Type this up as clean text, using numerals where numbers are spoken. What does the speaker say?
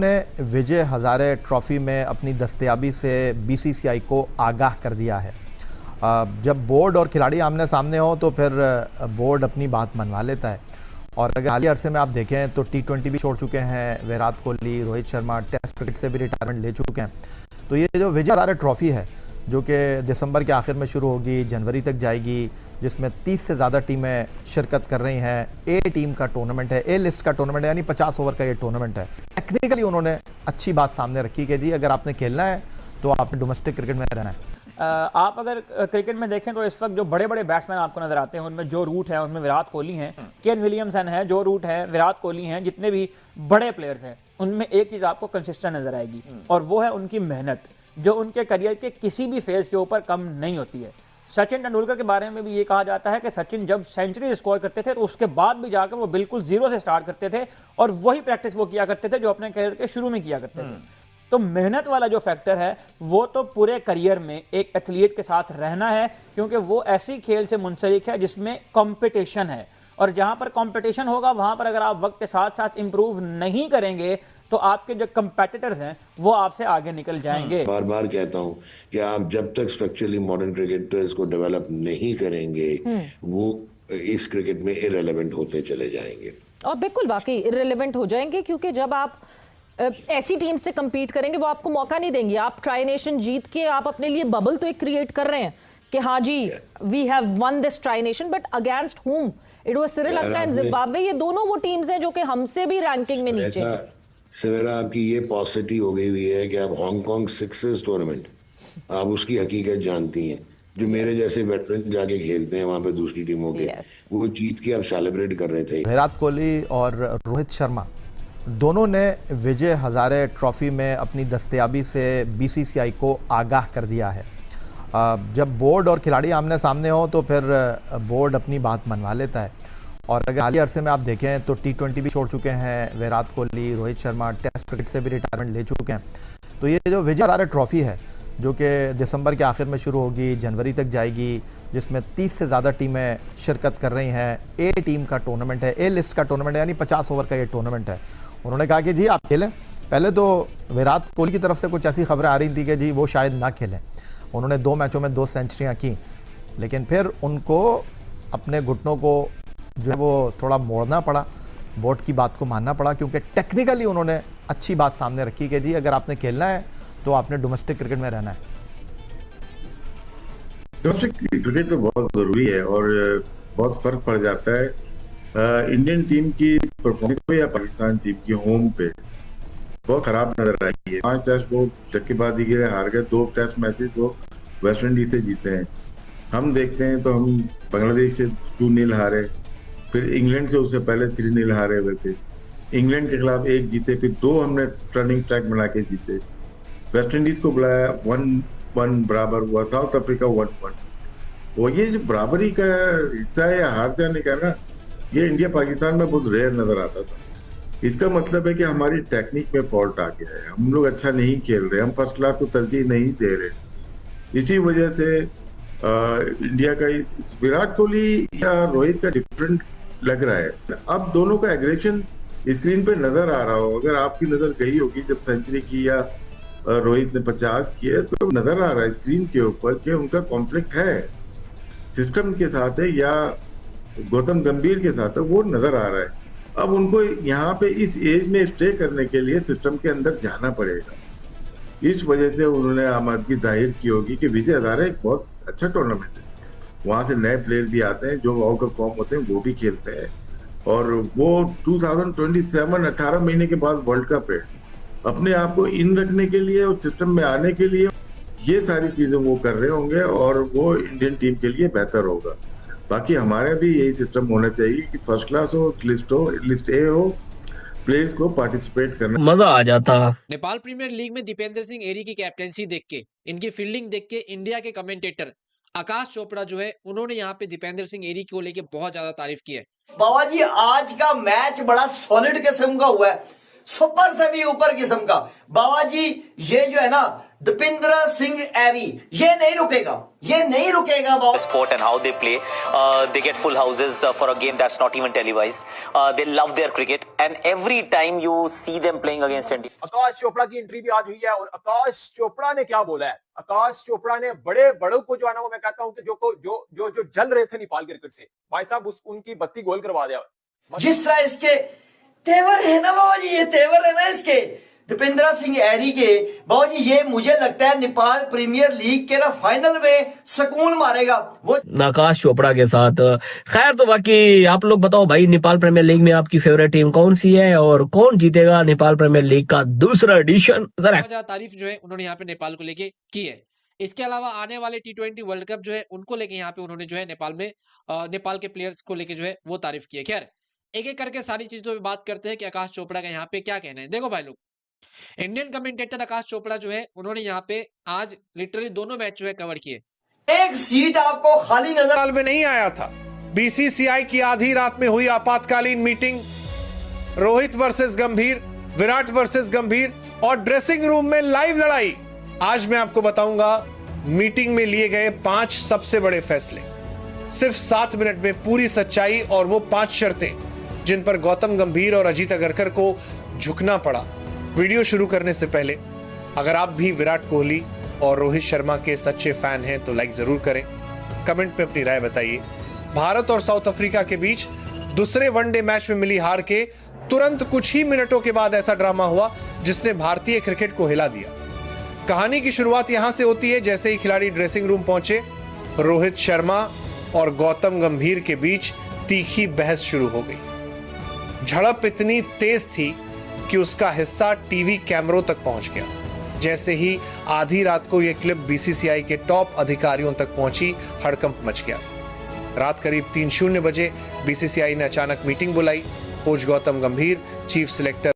ने विजय हज़ारे ट्रॉफ़ी में अपनी दस्तयाबी से बीसीसीआई को आगाह कर दिया है। जब बोर्ड और खिलाड़ी आमने सामने हो तो फिर बोर्ड अपनी बात मनवा लेता है। और अगर हालिया अरसे में आप देखें तो T20 भी छोड़ चुके हैं विराट कोहली, रोहित शर्मा टेस्ट क्रिकेट से भी रिटायरमेंट ले चुके हैं। तो ये जो विजय हज़ारे ट्रॉफ़ी है जो कि दिसंबर के आखिर में शुरू होगी, जनवरी तक जाएगी, जिसमें 30 से ज़्यादा टीमें शिरकत कर रही हैं। ए टीम का टूर्नामेंट है, ए लिस्ट का टूर्नामेंट है, यानी 50 ओवर का ये टूर्नामेंट है। टेक्निकली उन्होंने अच्छी बात सामने रखी कि जी अगर आपने खेलना है तो आपने डोमेस्टिक क्रिकेट में रहना है। आप अगर क्रिकेट में देखें तो इस वक्त जो बड़े बड़े बैट्समैन आपको नजर आते हैं उनमें जो रूट है, उनमें विराट कोहली हैं, केन विलियमसन है, जो रूट है, विराट कोहली हैं, जितने भी बड़े प्लेयर्स हैं उनमें एक चीज़ आपको कंसिस्टेंट नजर आएगी और वो है उनकी मेहनत, जो उनके करियर के किसी भी फेज के ऊपर कम नहीं होती है। सचिन तेंदुलकर के बारे में भी ये कहा जाता है कि सचिन जब सेंचुरी स्कोर करते थे तो उसके बाद भी जाकर वो बिल्कुल जीरो से स्टार्ट करते थे और वही प्रैक्टिस वो किया करते थे जो अपने करियर के शुरू में किया करते थे। तो मेहनत वाला जो फैक्टर है वो तो पूरे करियर में एक एथलीट के साथ रहना है, क्योंकि वो ऐसी खेल से मुंसलिक है जिसमें कंपटीशन है और जहां पर कंपटीशन होगा वहां पर अगर आप वक्त के साथ साथ इंप्रूव नहीं करेंगे तो आपके जो कंपेटिटर्स हैं वो आपसे आगे निकल जाएंगे। बार बार कहता हूं कि आप जब तक स्ट्रक्चरली मॉडर्न क्रिकेटर्स को डेवलप नहीं करेंगे वो इस क्रिकेट में इररिलेवेंट होते चले जाएंगे और बिल्कुल वाकई इररिलेवेंट हो जाएंगे, क्योंकि जब आप ऐसी टीम से compete करेंगे वो आपको मौका नहीं देंगे। आप ट्राई नेशन जीत के आप अपने लिए बबल तो एक क्रिएट कर रहे हैं कि हाँ जी we have won this tri nation, but against whom? It was Sri Lanka and Zimbabwe. ये दोनों वो टीम्स हैं जो कि हमसे भी रैंकिंग में नीचे हैं। सवेरा आपकी ये पॉजिटिव हो गई हुई है कि आप हांगकांग सिक्सर्स टूर्नामेंट आप उसकी हकीकत जानती हैं, जो मेरे जैसे वेटरन जाके खेलते हैं वहां पे दूसरी टीमों के, वो जीत के आप सेलिब्रेट कर रहे थे। विराट कोहली और रोहित शर्मा दोनों ने विजय हज़ारे ट्रॉफ़ी में अपनी दस्तयाबी से बीसीसीआई को आगाह कर दिया है। जब बोर्ड और खिलाड़ी आमने सामने हो तो फिर बोर्ड अपनी बात मनवा लेता है। और अगर हालिया अरसे में आप देखें तो T20 भी छोड़ चुके हैं विराट कोहली, रोहित शर्मा टेस्ट क्रिकेट से भी रिटायरमेंट ले चुके हैं। तो ये जो विजय हज़ारे ट्रॉफ़ी है जो कि दिसंबर के आखिर में शुरू होगी, जनवरी तक जाएगी, जिसमें 30 से ज़्यादा टीमें शिरकत कर रही हैं। ए टीम का टूर्नामेंट है, ए लिस्ट का टूर्नामेंट है, यानी 50 ओवर का ये टूर्नामेंट है। उन्होंने कहा कि जी आप खेलें। पहले तो विराट कोहली की तरफ से कुछ ऐसी खबरें आ रही थी कि जी वो शायद ना खेलें। उन्होंने 2 मैचों में 2 सेंचुरियाँ की, लेकिन फिर उनको अपने घुटनों को जो है वो थोड़ा मोड़ना पड़ा, बोर्ड की बात को मानना पड़ा, क्योंकि टेक्निकली उन्होंने अच्छी बात सामने रखी कि जी अगर आपने खेलना है तो आपने डोमेस्टिक क्रिकेट में रहना है। डोमेस्टिक क्रिकेट तो बहुत जरूरी है और बहुत फर्क पड़ जाता है इंडियन टीम की परफॉर्मेंस पे या पाकिस्तान टीम की होम पे बहुत खराब नजर आई है। 5 टेस्ट वो धक्केबाजी के हार गए, 2 टेस्ट मैचेस वो वेस्ट इंडीज से जीते हैं। हम देखते हैं तो हम बांग्लादेश से 2-0 हारे, फिर इंग्लैंड से उससे पहले 3-0 हारे हुए थे। इंग्लैंड के खिलाफ 1 जीते, फिर 2 हमने टर्निंग ट्रैक बना के जीते। वेस्ट इंडीज को बुलाया 1-1 बराबर हुआ, साउथ अफ्रीका 1-1। वो ये जो बराबरी का हिस्सा है या हार जाने का ना, ये इंडिया पाकिस्तान में बहुत रेयर नजर आता था। इसका मतलब है कि हमारी टेक्निक में फॉल्ट आ गया है, हम लोग अच्छा नहीं खेल रहे, हम फर्स्ट क्लास को तरजीह नहीं दे रहे। इसी वजह से इंडिया का विराट कोहली या रोहित का डिफरेंट लग रहा है। अब दोनों का एग्रेशन स्क्रीन पे नजर आ रहा हो, अगर आपकी नजर गई होगी जब सेंचुरी की या रोहित ने 50 किए तो नजर आ रहा है स्क्रीन के ऊपर कि उनका कॉन्फ्लिक्ट है, सिस्टम के साथ है या गौतम गंभीर के साथ है, वो नजर आ रहा है। अब उनको यहाँ पे इस एज में स्टे करने के लिए सिस्टम के अंदर जाना पड़ेगा। इस वजह से उन्होंने आमादगी जाहिर की होगी कि विजय हज़ारे एक बहुत अच्छा टूर्नामेंट है, वहां से नए प्लेयर भी आते हैं जो आउट ऑफ फॉर्म होते हैं वो भी खेलते हैं, और वो 2027 18 महीने के बाद वर्ल्ड कप है। अपने आप को इन रखने के लिए और सिस्टम में आने के लिए ये सारी चीजें वो कर रहे होंगे और वो इंडियन टीम के लिए बेहतर होगा। बाकी हमारे भी यही सिस्टम होना चाहिए कि फर्स्ट क्लास हो, लिस्ट ए हो, प्लेयर्स को पार्टिसिपेट करना मजा आ जाता। नेपाल प्रीमियर लीग में दीपेंद्र सिंह एरी की कैप्टेंसी देख के, इनकी फील्डिंग देख के इंडिया के कमेंटेटर आकाश चोपड़ा जो है उन्होंने यहाँ पे दीपेंद्र सिंह एरी को लेके बहुत ज्यादा तारीफ की है। बाबा जी आज का मैच बड़ा सॉलिड किस्म का हुआ है, सुपर से भी ऊपर किस्म का। बाबा जी ये जो है ना दीपेंद्र सिंह एरी, ये नहीं रुकेगा, ये नहीं रुकेगा बाबा। Sport and how they play, they get full houses for a game that's not even televised. They love their cricket, and every time you see them playing against India. आकाश चोपड़ा की एंट्री भी आज हुई है, और आकाश चोपड़ा ने क्या बोला है? आकाश चोपड़ा ने बड़े बड़ों को जो है ना, वो मैं कहता हूं कि जो जल रहे थे नेपाल क्रिकेट से, भाई साहब उनकी बत्ती गोल करवा दिया। जिस तरह इसके तेवर है ना बाबा जी, ये तेवर है ना इसके दीपेंद्र सिंह एरी के, बाबा जी ये मुझे लगता है नेपाल प्रीमियर लीग के ना फाइनल में सुकून मारेगा वो आकाश चोपड़ा के साथ। खैर, तो बाकी आप लोग बताओ भाई, नेपाल प्रीमियर लीग में आपकी फेवरेट टीम कौन सी है और कौन जीतेगा नेपाल प्रीमियर लीग का दूसरा एडिशन? जरा तारीफ जो है उन्होंने यहाँ पे नेपाल को लेके की है। इसके अलावा आने वाले T20 वर्ल्ड कप जो है उनको लेके यहाँ पे उन्होंने जो है नेपाल के प्लेयर्स को लेके जो है वो तारीफ की है। खैर, एक एक करके सारी चीजों पे बात करते हैं कि आकाश चोपड़ा का यहाँ पे क्या कहना है। देखो भाई लोग, इंडियन कमेंटेटर आकाश चोपड़ा जो है उन्होंने यहाँ पे आज लिटरली दोनों मैच जो है कवर किए। एक सीट आपको खाली नजर में नहीं आया था। BCCI की आधी रात में हुई आपातकालीन मीटिंग, रोहित वर्सेस गंभीर, विराट वर्सेस गंभीर और ड्रेसिंग रूम में लाइव लड़ाई। आज मैं आपको बताऊंगा मीटिंग में लिए गए 5 सबसे बड़े फैसले, सिर्फ 7 मिनट में पूरी सच्चाई, और वो 5 शर्तें जिन पर गौतम गंभीर और अजीत अगरकर को झुकना पड़ा। वीडियो शुरू करने से पहले अगर आप भी विराट कोहली और रोहित शर्मा के सच्चे फैन हैं तो लाइक जरूर करें, कमेंट में अपनी राय बताइए। भारत और साउथ अफ्रीका के बीच दूसरे वनडे मैच में मिली हार के तुरंत कुछ ही मिनटों के बाद ऐसा ड्रामा हुआ जिसने भारतीय क्रिकेट को हिला दिया। कहानी की शुरुआत यहां से होती है, जैसे ही खिलाड़ी ड्रेसिंग रूम पहुंचे, रोहित शर्मा और गौतम गंभीर के बीच तीखी बहस शुरू हो गई। झड़प इतनी तेज थी कि उसका हिस्सा टीवी कैमरों तक पहुंच गया। जैसे ही आधी रात को यह क्लिप BCCI के टॉप अधिकारियों तक पहुंची, हड़कंप मच गया। रात करीब 3:00 बजे BCCI ने अचानक मीटिंग बुलाई। कोच गौतम गंभीर, चीफ सिलेक्टर